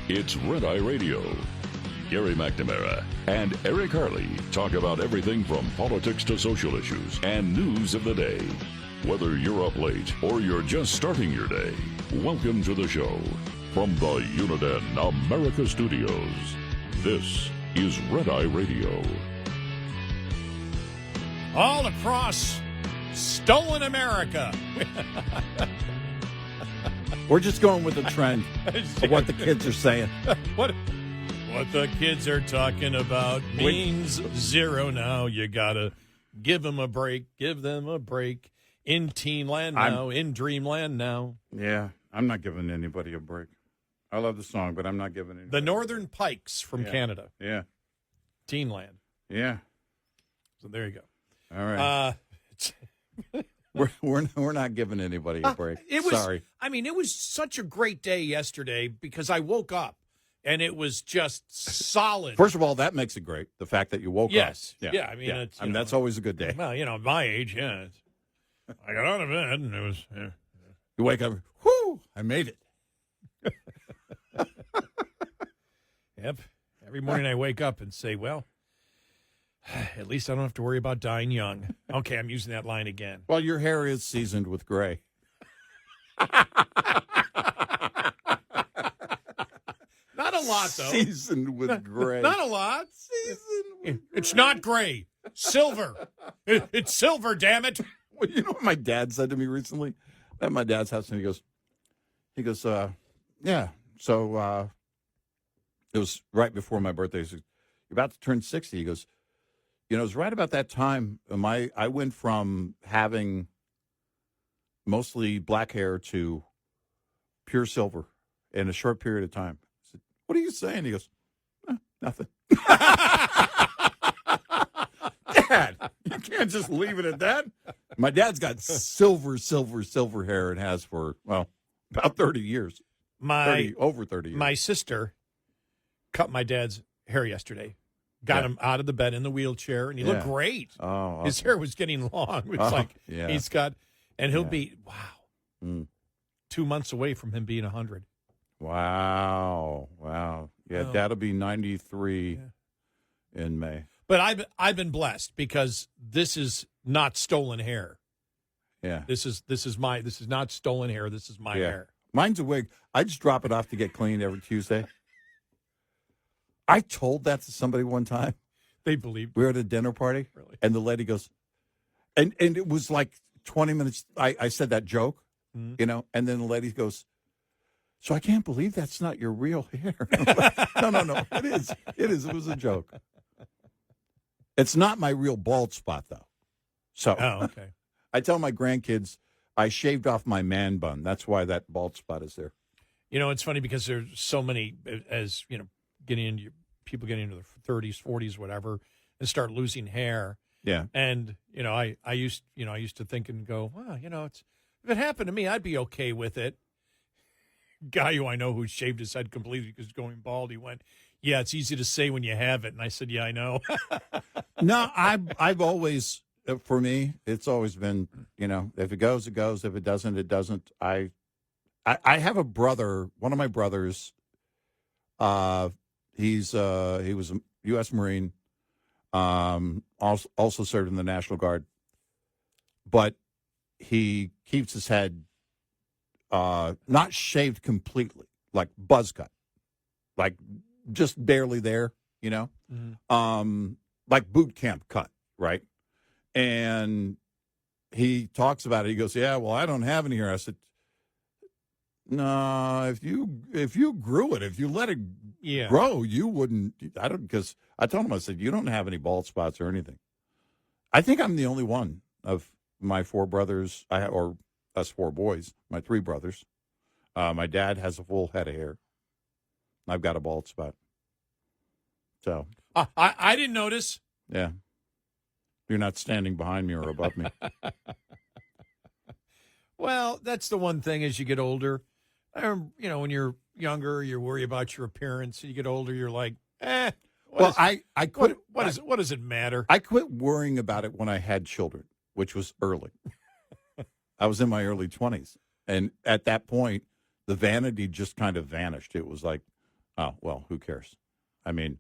It's Red Eye Radio. Gary McNamara and Eric Harley talk about everything from politics to social issues and news of the day. Whether you're up late or you're just starting your day, welcome to the show. From the Uniden America Studios, this is Red Eye Radio. All across stolen America. We're just going with the trend of what the kids are saying. What the kids are talking about means zero now. You got to give them a break. Give them a break. In teen land now. In dreamland now. Yeah, I'm not giving anybody a break. I love the song, but I'm not giving anybody The Northern Pikes from Canada. Yeah. Teen land. Yeah. So there you go. All right. We're not giving anybody a break. Sorry. I mean, it was such a great day yesterday because I woke up and it was just solid. First of all, that makes it great. The fact that you woke up. Yes. Yeah. I mean, it's, that's always a good day. Well, at my age, yeah. I got out of bed and it was. Yeah. You wake up. Whoo! I made it. Yep. Every morning I wake up and say, well, at least I don't have to worry about dying young. Okay, I'm using that line again. Well, your hair is seasoned with gray. Not a lot, though. Seasoned with gray. Not a lot. Seasoned with It's not gray. Silver. It's silver, damn it. Well, you know what my dad said to me recently? At my dad's house, and he goes, yeah, so it was right before my birthday. He said, you're about to turn 60. He goes, it was right about that time. I went from having mostly black hair to pure silver in a short period of time. I said, what are you saying? He goes, nothing. Dad, you can't just leave it at that. My dad's got silver hair and has for, about 30 years. Over 30 years. My sister cut my dad's hair yesterday. Got him out of the bed in the wheelchair, and he looked great. Oh, awesome. His hair was getting long. It's he's got, and he'll be, 2 months away from him being 100. Wow. Yeah, Dad'll be 93 in May. But I've been blessed because this is not stolen hair. Yeah. This is not stolen hair. This is my hair. Mine's a wig. I just drop it off to get cleaned every Tuesday. I told that to somebody one time. They believed. We were at a dinner party, really? And the lady goes, and it was like 20 minutes. I said that joke, and then the lady goes, so I can't believe that's not your real hair. Like, no, it is. It was a joke. It's not my real bald spot, though. So okay. I tell my grandkids I shaved off my man bun. That's why that bald spot is there. It's funny because there's so many, as people getting into their 30s, 40s, whatever, and start losing hair. Yeah. And, I used to think and go, wow, if it happened to me, I'd be okay with it. Guy who I know who shaved his head completely because he's going bald, he went, yeah, it's easy to say when you have it. And I said, yeah, I know. No, I've always, for me, it's always been, if it goes, it goes. If it doesn't, it doesn't. I have a brother, one of my brothers, he was a U.S. Marine, also served in the National Guard, but he keeps his head not shaved completely, like buzz cut, like just barely there, like boot camp cut, right? And he talks about it. He goes, yeah, well, I don't have any hair. I said, no, if you grew it, if you let it grow, you wouldn't. Because I told him, I said, you don't have any bald spots or anything. I think I'm the only one of my four brothers, or us four boys, my three brothers. My dad has a full head of hair. I've got a bald spot. So I didn't notice. Yeah. You're not standing behind me or above me. Well, that's the one thing as you get older. When you're younger, you worry about your appearance. You get older, you're like, I quit. What does it matter? I quit worrying about it when I had children, which was early. I was in my early 20s. And at that point, the vanity just kind of vanished. It was like, Oh, well, who cares? I mean,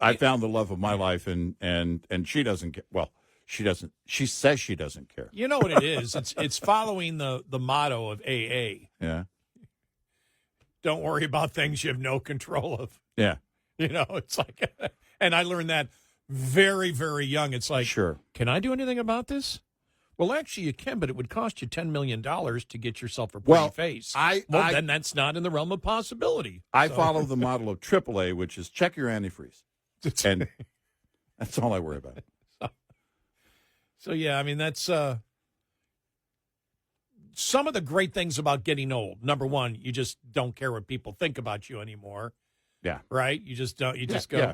I found the love of my life, and she doesn't care. Well, she doesn't. She says she doesn't care. You know what it is? It's following the motto of AA. Yeah. Don't worry about things you have no control of. Yeah. It's like, and I learned that very, very young. It's like, sure. Can I do anything about this? Well, actually, you can, but it would cost you $10 million to get yourself a pretty face. Then that's not in the realm of possibility. I follow the model of AAA, which is check your antifreeze. And that's all I worry about. So yeah, I mean, that's some of the great things about getting old. Number one, you just don't care what people think about you anymore. Yeah. Right? You just don't. You just go,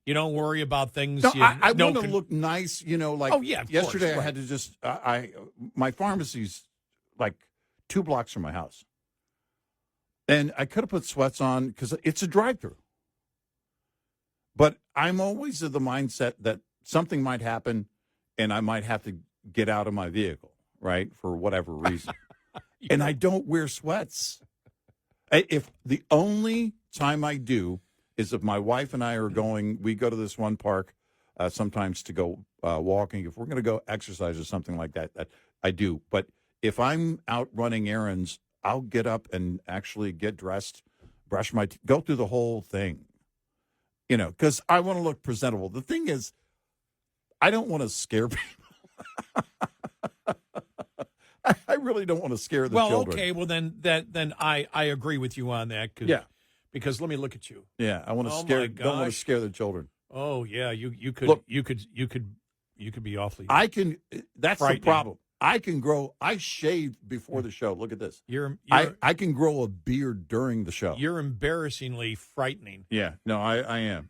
you don't worry about things. No, I want to look nice, like yesterday course, I had to just, my pharmacy's like 2 blocks from my house. And I could have put sweats on because it's a drive-through. But I'm always of the mindset that something might happen and I might have to get out of my vehicle, right, for whatever reason. And I don't wear sweats. If the only time I do is if my wife and I are going, we go to this one park sometimes to go walking. If we're going to go exercise or something like that, I do. But if I'm out running errands, I'll get up and actually get dressed, brush my teeth, go through the whole thing, because I want to look presentable. The thing is, I don't want to scare people. I really don't want to scare the children. Okay. Well, then I agree with you on that. Because let me look at you. Yeah, I want to scare. Don't want to scare the children. Oh yeah, you could look, you could be awfully. I can. That's the problem. I can grow. I shaved before the show. Look at this. I can grow a beard during the show. You're embarrassingly frightening. Yeah. No, I am.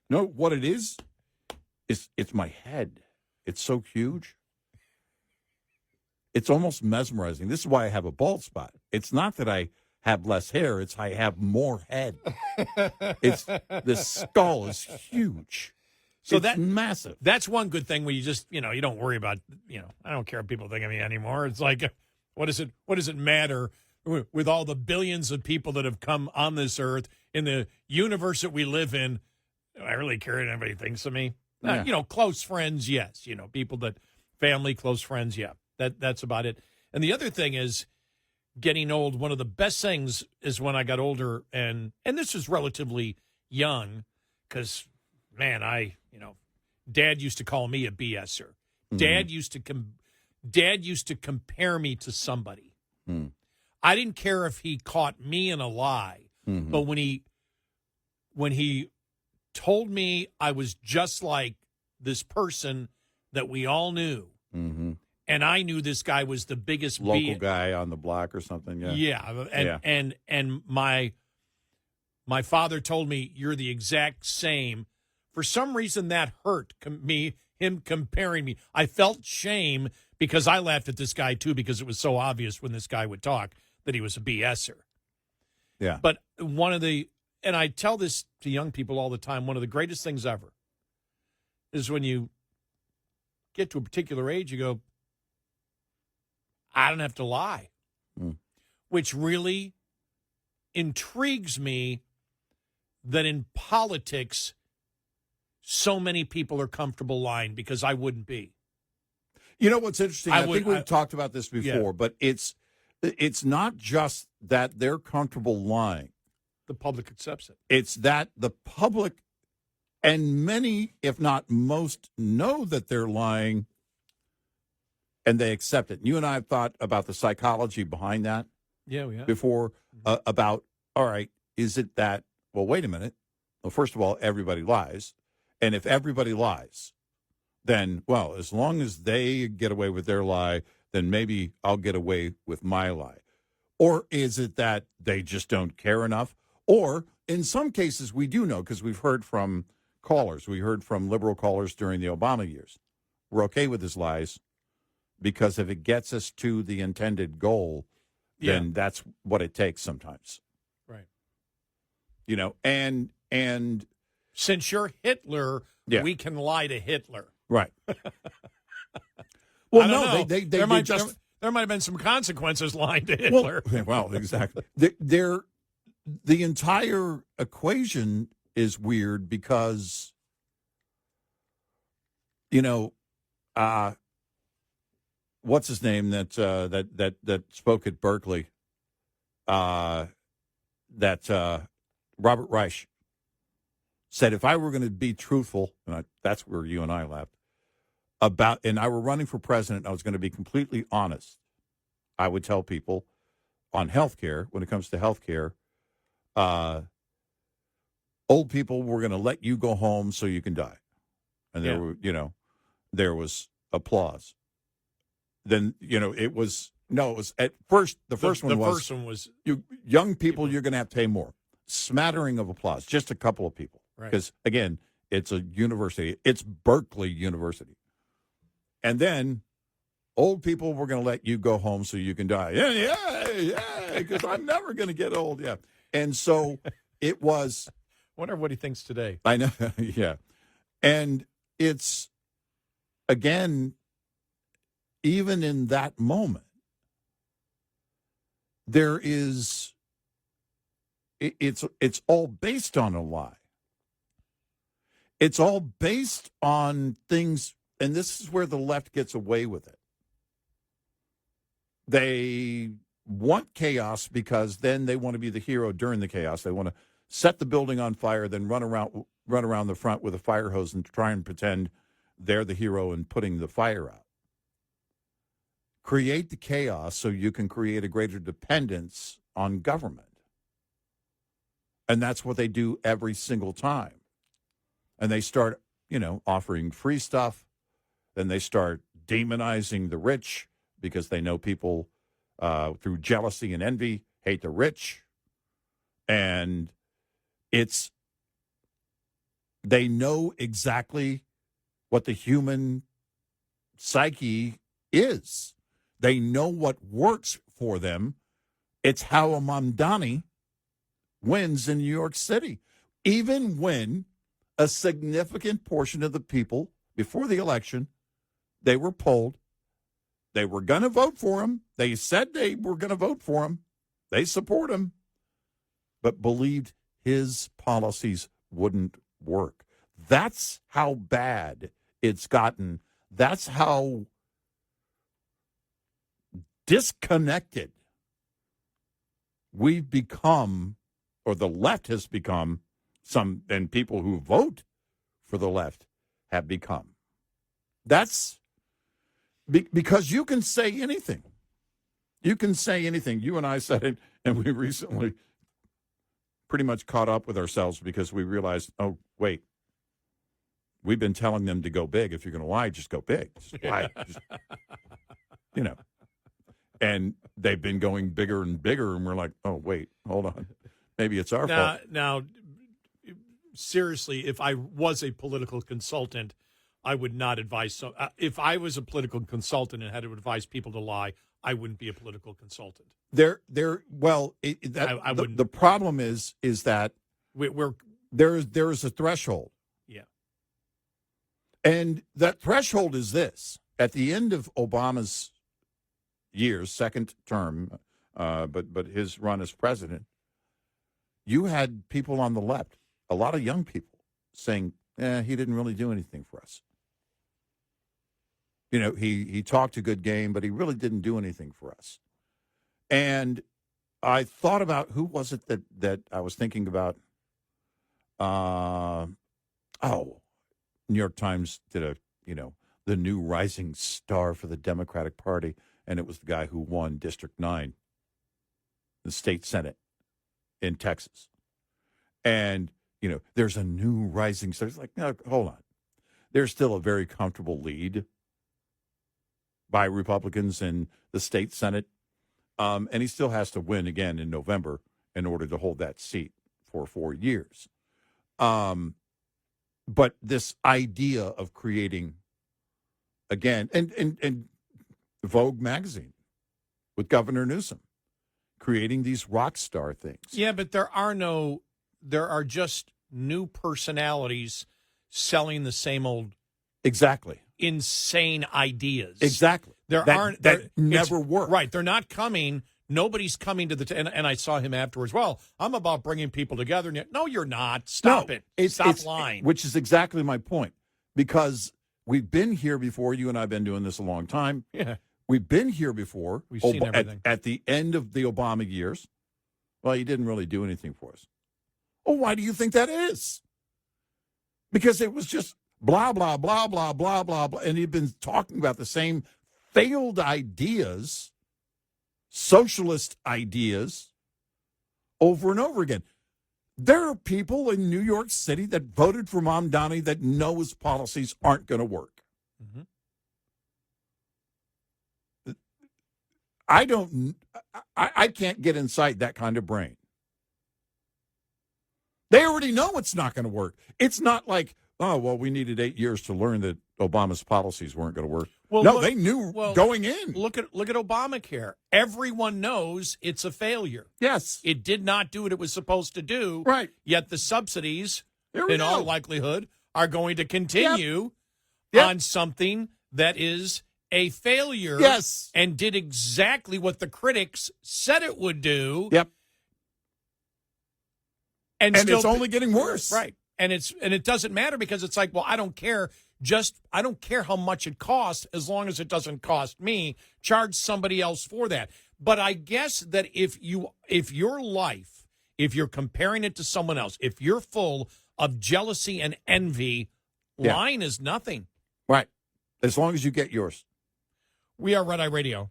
No, what it is it's my head. It's so huge. It's almost mesmerizing. This is why I have a bald spot. It's not that I have less hair. It's I have more head. The skull is huge. So that's massive. That's one good thing where you just, you don't worry about, I don't care what people think of me anymore. It's like, what does it matter with all the billions of people that have come on this earth in the universe that we live in? Do I really care what anybody thinks of me? Yeah. Close friends, yes. People family, close friends, yeah. That's about it. And the other thing is, getting old, one of the best things is when I got older, and this was relatively young, because, man, Dad used to call me a BSer. Mm-hmm. Dad used to compare me to somebody. Mm. I didn't care if he caught me in a lie, mm-hmm. but when he told me I was just like this person that we all knew, mm-hmm. and I knew this guy was the biggest local guy on the block or something. Yeah. And my father told me, you're the exact same. For some reason, that hurt him comparing me. I felt shame because I laughed at this guy too, because it was so obvious when this guy would talk that he was a BSer. Yeah. But and I tell this to young people all the time, one of the greatest things ever is when you get to a particular age, you go, I don't have to lie, which really intrigues me that in politics, so many people are comfortable lying, because I wouldn't be. You know what's interesting? I think we've talked about this before, but it's not just that they're comfortable lying. The public accepts it. It's that the public, and many, if not most, know that they're lying, and they accept it. You and I have thought about the psychology behind that. Yeah, we have. Before, about, all right, is it that, well, wait a minute. Well, first of all, everybody lies. And if everybody lies, then, well, as long as they get away with their lie, then maybe I'll get away with my lie. Or is it that they just don't care enough? Or in some cases, we do know, because we've heard from callers. We heard from liberal callers during the Obama years. We're okay with his lies, because if it gets us to the intended goal, then that's what it takes sometimes. Right. And since you're Hitler, we can lie to Hitler. Right. Well, no, there might have been some consequences lying to Hitler. Well, exactly. They're the entire equation is weird because, what's his name that spoke at Berkeley? Robert Reich said, if I were going to be truthful, and that's where you and I laughed, and I were running for president, I was going to be completely honest. I would tell people on healthcare, when it comes to healthcare, old people, we're going to let you go home so you can die. And there was applause. Then, it was at first, the first one was you young people, you're going to have to pay more. Smattering of applause, just a couple of people. Because, again, it's a university. It's Berkeley University. And then old people, we're going to let you go home so you can die. Yeah, because I'm never going to get old. Yeah. And so it was. Wonder what he thinks today. I know. Yeah. And it's, again, even in that moment, there is, it's all based on a lie. It's all based on things, and this is where the left gets away with it. They want chaos because then they want to be the hero during the chaos. They want to set the building on fire, then run around the front with a fire hose and try and pretend they're the hero in putting the fire out. Create the chaos so you can create a greater dependence on government. And that's what they do every single time. And they start, offering free stuff. Then they start demonizing the rich because they know people through jealousy and envy hate the rich. And they know exactly what the human psyche is. They know what works for them. It's how a Mamdani wins in New York City. Even when a significant portion of the people before the election, they were polled. They were going to vote for him. They said they were going to vote for him. They support him, but believed his policies wouldn't work. That's how bad it's gotten. That's how disconnected we've become, or the left has become, and people who vote for the left have become. That's because you can say anything. You can say anything. You and I said it, and we recently pretty much caught up with ourselves because we realized, oh, wait, we've been telling them to go big. If you're going to lie, just go big. Just lie. And they've been going bigger and bigger, and we're like, oh, wait, hold on. Maybe it's our fault. Now, seriously, if I was a political consultant, I would not advise. So, if I was a political consultant and had to advise people to lie, I wouldn't be a political consultant. The problem is that there is a threshold. Yeah. And that threshold is this. At the end of Obama's years, second term, but his run as president, you had people on the left, a lot of young people, saying, he didn't really do anything for us. He talked a good game, but he really didn't do anything for us. And I thought about, who was it that I was thinking about? New York Times did the new rising star for the Democratic Party, and it was the guy who won District 9, the state Senate in Texas. And, there's a new rising star. It's like, no, hold on. There's still a very comfortable lead by Republicans in the state Senate. And he still has to win again in November in order to hold that seat for 4 years. But this idea of creating, again, and Vogue magazine with Governor Newsom, creating these rock star things. Yeah, but there are just new personalities selling the same old insane ideas. Exactly. That never work. Right. They're not coming Nobody's coming to the and I saw him afterwards. Well, I'm about bringing people together. No, you're not. Stop it. Stop lying. Which is exactly my point, because we've been here before. You and I have been doing this a long time. Yeah. We've been here before. We've seen everything. At the end of the Obama years. Well, he didn't really do anything for us. Oh, why do you think that is? Because it was just blah, blah, blah, blah, blah, blah, blah. And he'd been talking about the same failed ideas, socialist ideas, over and over again. There are people in New York City that voted for Mamdani that know his policies aren't going to work. Mm-hmm. I can't get inside that kind of brain. They already know it's not going to work. It's not like, oh, well, we needed 8 years to learn that Obama's policies weren't going to work. Well, no, they knew going in. Look at Obamacare. Everyone knows it's a failure. Yes. It did not do what it was supposed to do. Right. Yet the subsidies, in all likelihood, are going to continue on something that is a failure. Yes. And did exactly what the critics said it would do. Yep. And it's only getting worse. Right. And it doesn't matter, because it's like, well, I don't care. I don't care how much it costs, as long as it doesn't cost me. Charge somebody else for that. But I guess that if your life, if you're comparing it to someone else, if you're full of jealousy and envy, lying is nothing. Right. As long as you get yours. We are Red Eye Radio.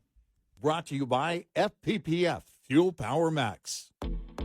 Brought to you by FPPF, Fuel Power Max.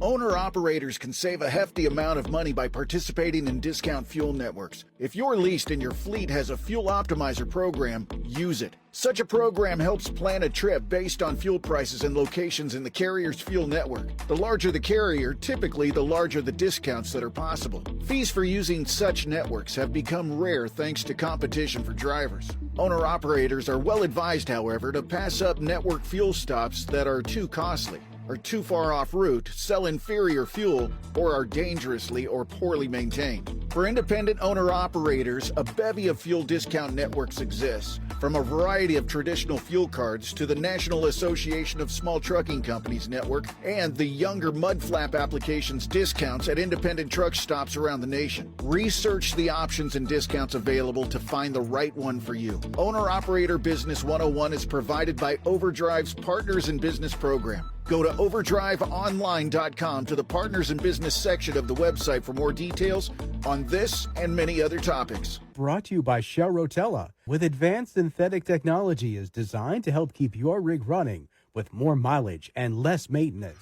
Owner-operators can save a hefty amount of money by participating in discount fuel networks. If you're leased and your fleet has a fuel optimizer program, use it. Such a program helps plan a trip based on fuel prices and locations in the carrier's fuel network. The larger the carrier, typically the larger the discounts that are possible. Fees for using such networks have become rare thanks to competition for drivers. Owner-operators are well advised, however, to pass up network fuel stops that are too costly, are too far off route, sell inferior fuel, or are dangerously or poorly maintained. For independent owner-operators, a bevy of fuel discount networks exists, from a variety of traditional fuel cards to the National Association of Small Trucking Companies network and the younger mudflap applications discounts at independent truck stops around the nation. Research the options and discounts available to find the right one for you. Owner-Operator Business 101 is provided by Overdrive's Partners in Business program. Go to overdriveonline.com to the Partners in Business section of the website for more details on this and many other topics. Brought to you by Shell Rotella. With advanced synthetic technology is designed to help keep your rig running with more mileage and less maintenance.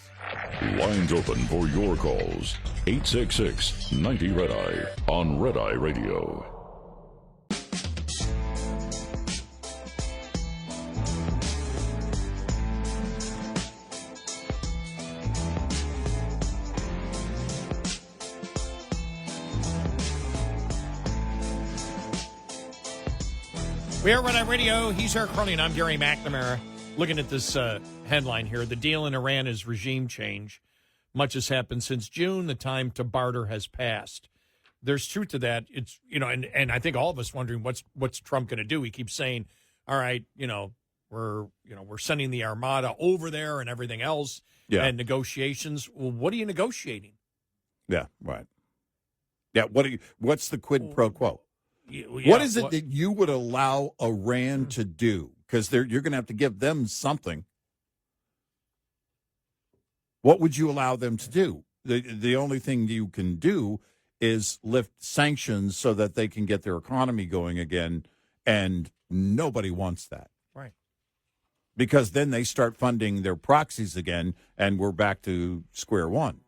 Lines open for your calls. 866-90-RED-EYE on Red Eye Radio. We are Red Eye Radio. He's Eric Harley, and I'm Gary McNamara. Looking at this headline here, the deal in Iran is regime change. Much has happened since June. The time to barter has passed. There's truth to that. It's and I think all of us wondering what's Trump going to do. He keeps saying, "All right, we're sending the Armada over there and everything else, and negotiations." Well, what are you negotiating? Yeah, right. Yeah, what's the quid pro quo? What is it that you would allow Iran to do? Because you're going to have to give them something. What would you allow them to do? The only thing you can do is lift sanctions so that they can get their economy going again, and nobody wants that. Right. Because then they start funding their proxies again, and we're back to square one.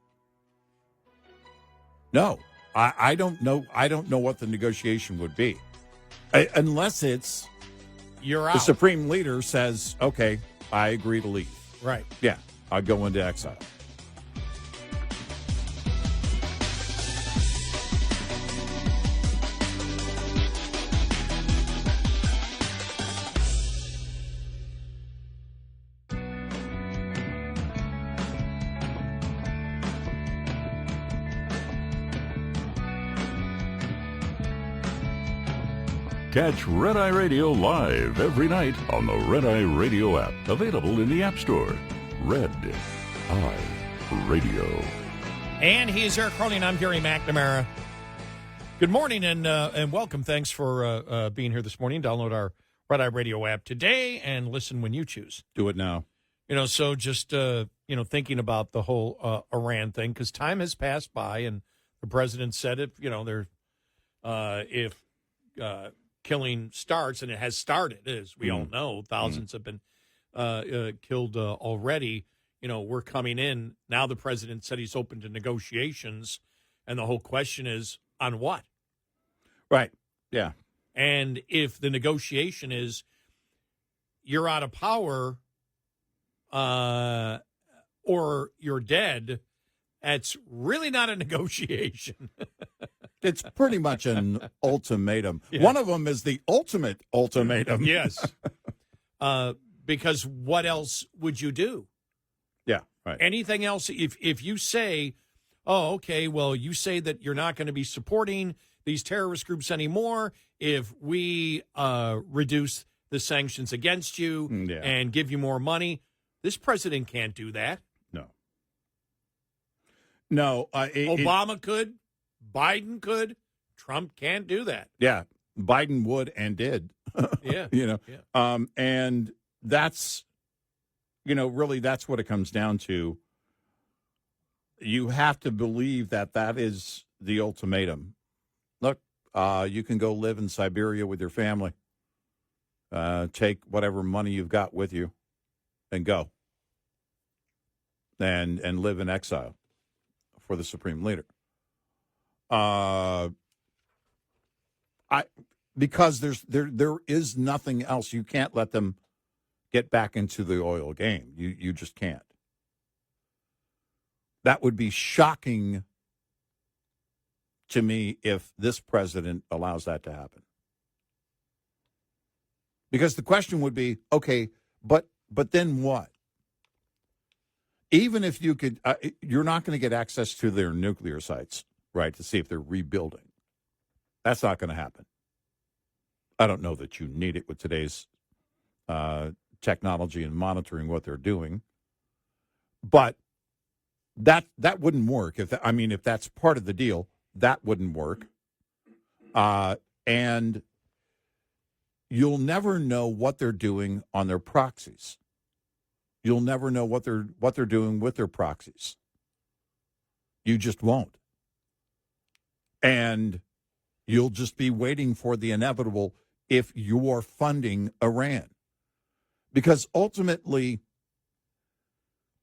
No. I don't know. I don't know what the negotiation would be, unless it's you're out. The supreme leader says, "Okay, I agree to leave." Right? Yeah, I'll go into exile. Catch Red Eye Radio live every night on the Red Eye Radio app, available in the App Store. Red Eye Radio. And he's Eric Harley, and I'm Gary McNamara. Good morning and welcome. Thanks for being here this morning. Download our Red Eye Radio app today and listen when you choose. Do it now. So just, thinking about the whole Iran thing, because time has passed by, and the president said if killing starts, and it has started, as we all know, thousands have been killed already. We're coming in. Now the president said he's open to negotiations, and the whole question is, on what? Right, yeah. And if the negotiation is you're out of power or you're dead, it's really not a negotiation. It's pretty much an ultimatum. Yeah. One of them is the ultimate ultimatum. Yes. Because what else would you do? Yeah, right. Anything else? If you say, oh, okay, well, you say that you're not going to be supporting these terrorist groups anymore if we reduce the sanctions against you and give you more money. This president can't do that. No. Obama could. Biden could. Trump can't do that. Yeah, Biden would and did. Yeah. And that's, really that's what it comes down to. You have to believe that is the ultimatum. Look, you can go live in Siberia with your family. Take whatever money you've got with you and go. And live in exile for the supreme leader. Because there is nothing else. You can't let them get back into the oil game. You just can't. That would be shocking to me if this president allows that to happen. Because the question would be, okay, but then what? Even if you could, you're not going to get access to their nuclear sites, right, to see if they're rebuilding. That's not going to happen. I don't know that you need it with today's technology and monitoring what they're doing. But that wouldn't work. If that's part of the deal, that wouldn't work. And you'll never know what they're doing on their proxies. You'll never know what they're doing with their proxies. You just won't. And you'll just be waiting for the inevitable if you're funding Iran. Because ultimately,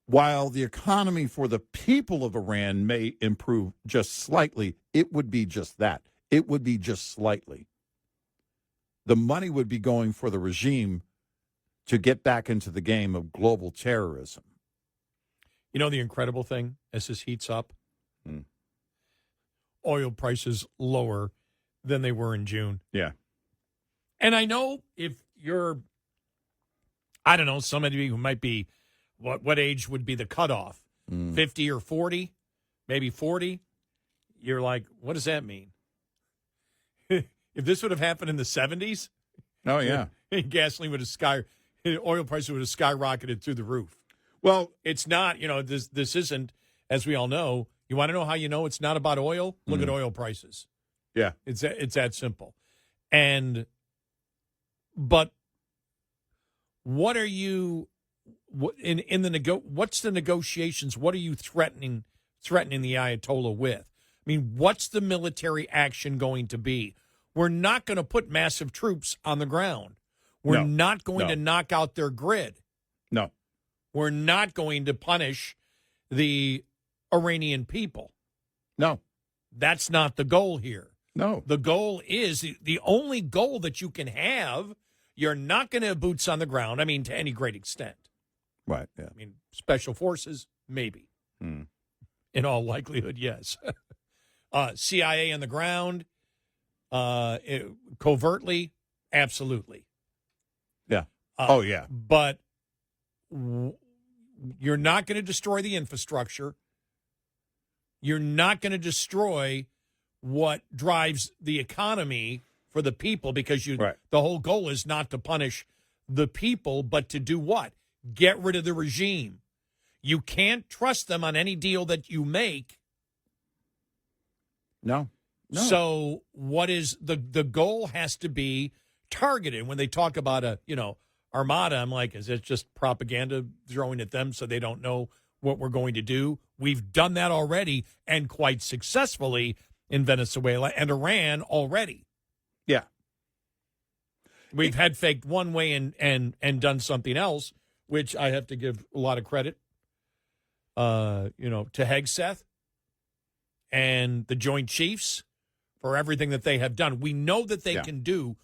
while the economy for the people of Iran may improve just slightly, it would be just that. It would be just slightly. The money would be going for the regime to get back into the game of global terrorism. The incredible thing, as this heats up, oil prices lower than they were in June. Yeah. And I know if you're, I don't know, somebody who might be, what age would be the cutoff? 50 or 40? Maybe 40? You're like, what does that mean? If this would have happened in the 70s? Oh, yeah. Gasoline would have oil prices would have skyrocketed through the roof. Well, it's not, this isn't, as we all know. You want to know how you know it's not about oil? Look at oil prices. Yeah. It's that simple. But what are you in the what's the negotiations? What are you threatening the Ayatollah with? I mean, what's the military action going to be? We're not going to put massive troops on the ground. We're not going to knock out their grid. No. We're not going to punish the Iranian people. No. That's not the goal here. No. The goal is the only goal that you can have. You're not going to have boots on the ground. I mean, to any great extent. Right. Yeah. I mean, special forces, maybe. In all likelihood, yes. CIA on the ground, covertly, absolutely. Yeah. Oh, yeah. But you're not going to destroy the infrastructure. You're not going to destroy what drives the economy for the people, because the whole goal is not to punish the people, but to do what? Get rid of the regime. You can't trust them on any deal that you make. No. So what is the goal has to be targeted. When they talk about a, armada, I'm like, is it just propaganda throwing at them so they don't know what we're going to do? We've done that already, and quite successfully in Venezuela and Iran already. Yeah. We've had faked one way and done something else, which I have to give a lot of credit, to Hegseth and the Joint Chiefs for everything that they have done. We know that they can do.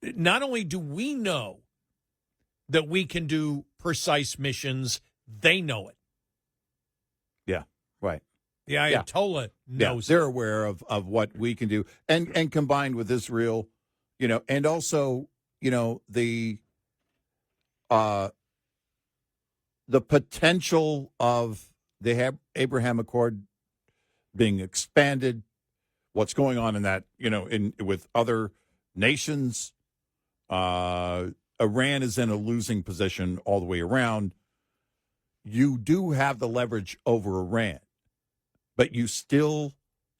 Not only do we know that we can do precise missions, they know it. Yeah, right. The Ayatollah knows they're aware of what we can do. And combined with Israel, and also, the potential of the Abraham Accord being expanded, what's going on in that, with other nations. Iran is in a losing position all the way around. You do have the leverage over Iran, but you still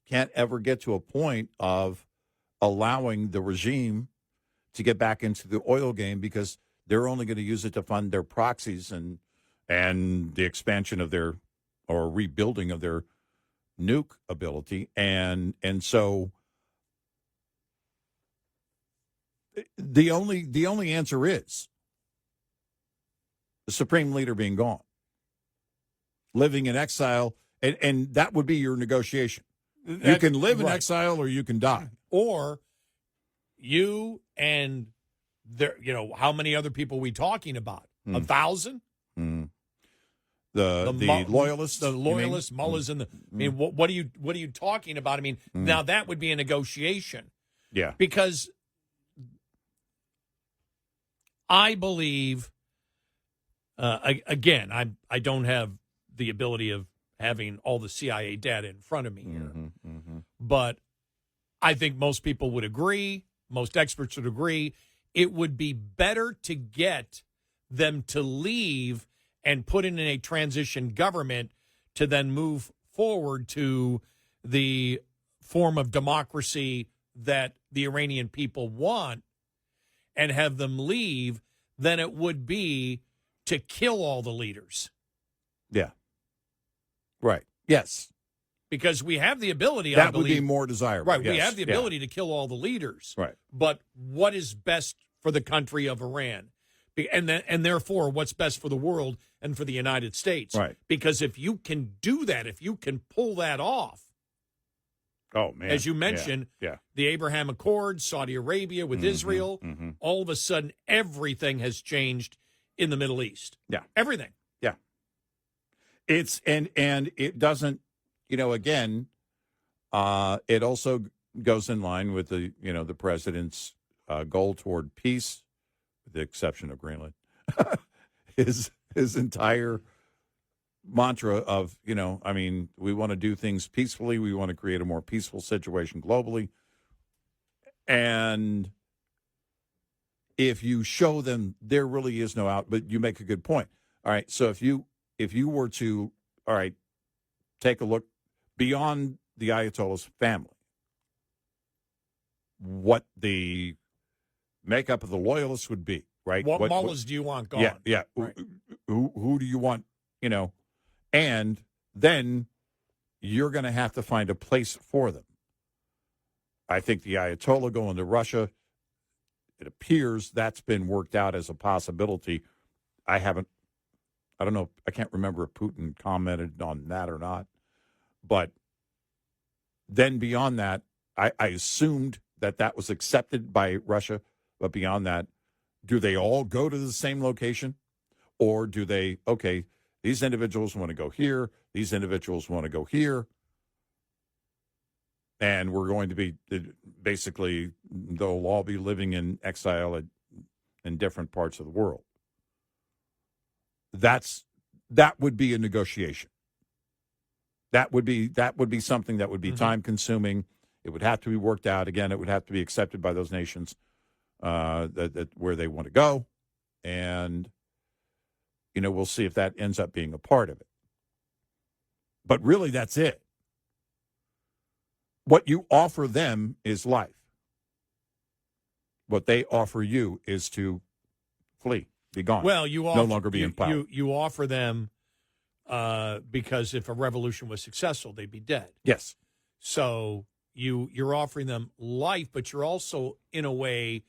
can't ever get to a point of allowing the regime to get back into the oil game, because they're only going to use it to fund their proxies and the expansion of their, or rebuilding of their nuke ability. And so the only answer is the supreme leader being gone, living in exile, and that would be your negotiation. You can live in exile, or you can die. Or you and there, how many other people are we talking about? 1,000? The loyalists, mullahs, and the. I mean, what are you talking about? I mean, now that would be a negotiation. Yeah, because I believe, again, I don't have the ability of having all the CIA data in front of me here, but I think most people would agree, most experts would agree, it would be better to get them to leave and put in a transition government to then move forward to the form of democracy that the Iranian people want, and have them leave, than it would be to kill all the leaders. Yeah. Right. Yes. Because we have the ability, that would be more desirable. Right. Yes. We have the ability to kill all the leaders. Right. But what is best for the country of Iran? And therefore, what's best for the world and for the United States? Right. Because if you can do that, if you can pull that off, oh man, as you mentioned, the Abraham Accords, Saudi Arabia with Israel, all of a sudden everything has changed in the Middle East. Yeah. Everything. Yeah. It's and it doesn't, again, it also goes in line with the president's goal toward peace, with the exception of Greenland. his entire mantra of, we want to do things peacefully. We want to create a more peaceful situation globally. And if you show them there really is no out, but you make a good point. All right. So if you were to, take a look beyond the Ayatollah's family, what the makeup of the loyalists would be, right? What mullahs do you want gone? Yeah. Right. Who do you want, and then you're going to have to find a place for them. I think the Ayatollah going to Russia, it appears that's been worked out as a possibility. I don't know, I can't remember if Putin commented on that or not. But then beyond that, I assumed that was accepted by Russia. But beyond that, do they all go to the same location? Or do they, these individuals want to go here, these individuals want to go here, and we're going to be, basically, they'll all be living in exile in different parts of the world. That would be a negotiation. That would be something that would be time consuming. It would have to be worked out. Again, it would have to be accepted by those nations that where they want to go, and we'll see if that ends up being a part of it. But really, that's it. What you offer them is life. What they offer you is to flee, be gone. Well, no longer be in power. You offer them because if a revolution was successful, they'd be dead. Yes. So you're offering them life, but you're also, in a way,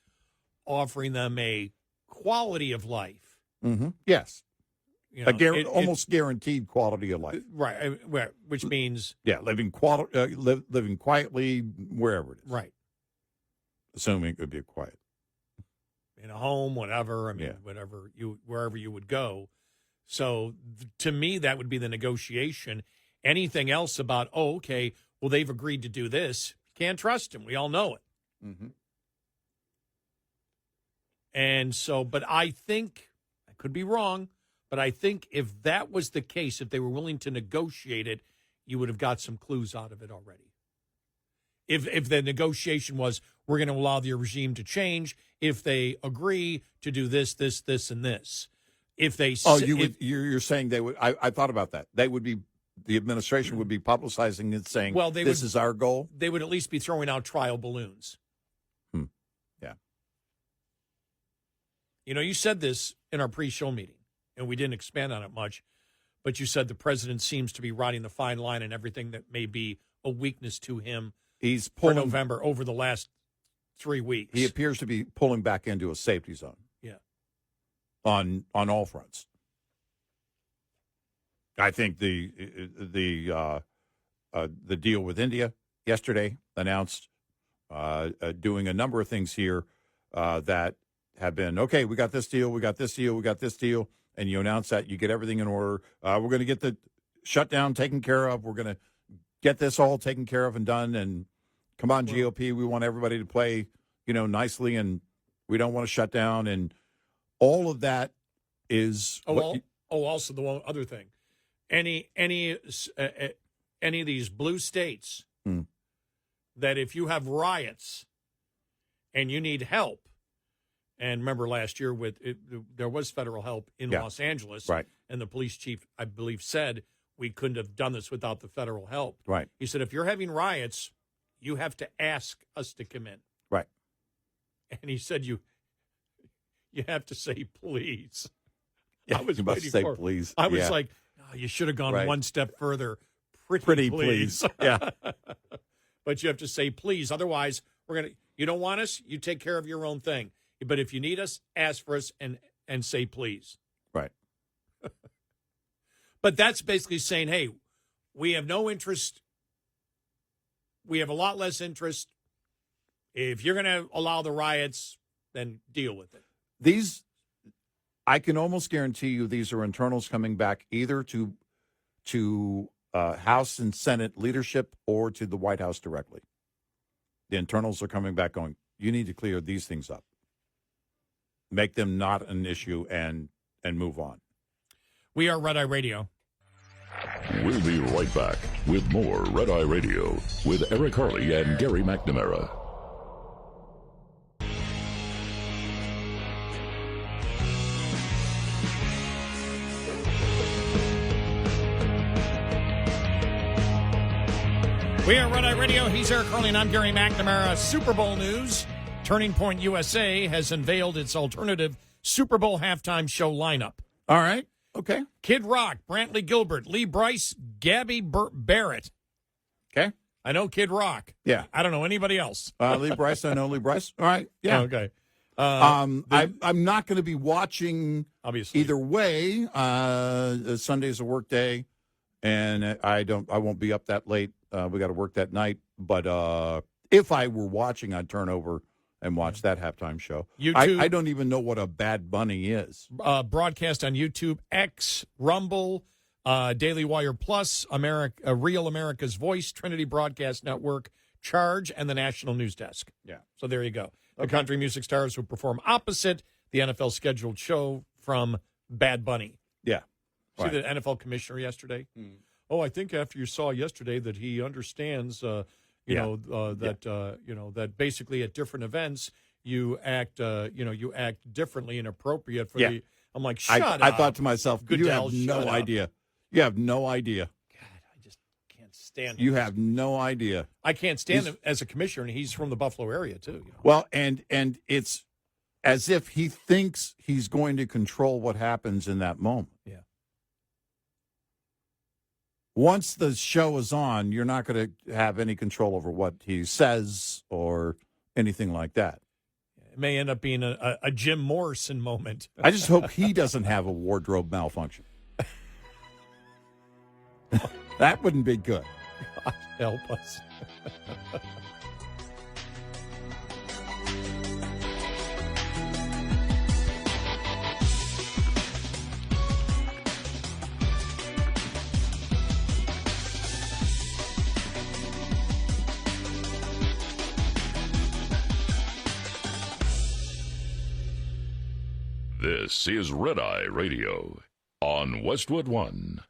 offering them a quality of life. Mm-hmm. Yes. You know, almost guaranteed quality of life. Right. Which means... Yeah, living quietly wherever it is. Right. Assuming it could be quiet. In a home, whatever. I mean, wherever you would go. So to me, that would be the negotiation. Anything else about, okay, well, they've agreed to do this. Can't trust them. We all know it. Mm-hmm. And so, but I think, I could be wrong, but I think if that was the case, if they were willing to negotiate it, you would have got some clues out of it already. If the negotiation was, we're going to allow the regime to change, if they agree to do this, this, this, and this. If they... you're saying they would... I thought about that. They would be... The administration would be publicizing it, saying, this is our goal? They would at least be throwing out trial balloons. Yeah. You know, you said this in our pre-show meeting, and we didn't expand on it much, but you said the president seems to be riding the fine line and everything that may be a weakness to him for November over the last 3 weeks. He appears to be pulling back into a safety zone. Yeah. On all fronts. I think the deal with India yesterday announced doing a number of things here that have been, okay, we got this deal, we got this deal, we got this deal, and you announce that, you get everything in order. We're going to get the shutdown taken care of. We're going to get this all taken care of and done. And come on, GOP, we want everybody to play, nicely, and we don't want to shut down. And all of that is... also the one other thing. Any of these blue states that if you have riots and you need help, and remember last year there was federal help in Los Angeles, right? And the police chief, I believe, said we couldn't have done this without the federal help. Right. He said if you're having riots, you have to ask us to come in. Right. And he said you have to say please. Yeah, I was you must say please. I was like, you should have gone one step further. Pretty please. Yeah. But you have to say please. Otherwise, you don't want us, you take care of your own thing. But if you need us, ask for us and say please. Right. But that's basically saying, hey, we have no interest. We have a lot less interest. If you're going to allow the riots, then deal with it. I can almost guarantee you these are internals coming back either to House and Senate leadership or to the White House directly. The internals are coming back going, you need to clear these things up. Make them not an issue and move on. We are Red Eye Radio. We'll be right back with more Red Eye Radio with Eric Harley and Gary McNamara. We are Red Eye Radio. He's Eric Harley and I'm Gary McNamara. Super Bowl news. Turning Point USA has unveiled its alternative Super Bowl halftime show lineup. All right. Okay. Kid Rock, Brantley Gilbert, Lee Brice, Gabby Barrett. Okay. I know Kid Rock. Yeah. I don't know anybody else. Lee Brice, I know Lee Brice. All right. Yeah. Okay. I'm not going to be watching obviously either way. Sunday's a work day, and I won't be up that late. We got to work that night. But if I were watching, I'd turn over and watch that halftime show. YouTube, I don't even know what a Bad Bunny is. Broadcast on YouTube, X, Rumble, Daily Wire Plus, Real America's Voice, Trinity Broadcast Network, Charge, and the National News Desk. Yeah. So there you go. The country music stars who perform opposite the NFL scheduled show from Bad Bunny. Yeah. See the NFL commissioner yesterday? Mm. Oh, I think after you saw yesterday that he understands, that basically at different events you act differently and appropriate for the. I'm like, shut up. I thought to myself, Goodell, you have no idea. You have no idea. God, stand him. You have no idea. I can't stand him as a commissioner, and he's from the Buffalo area, too. You know? Well, and it's as if he thinks he's going to control what happens in that moment. Yeah. Once the show is on, you're not going to have any control over what he says or anything like that. It may end up being a Jim Morrison moment. I just hope he doesn't have a wardrobe malfunction. That wouldn't be good. God help us. This is Red Eye Radio on Westwood One.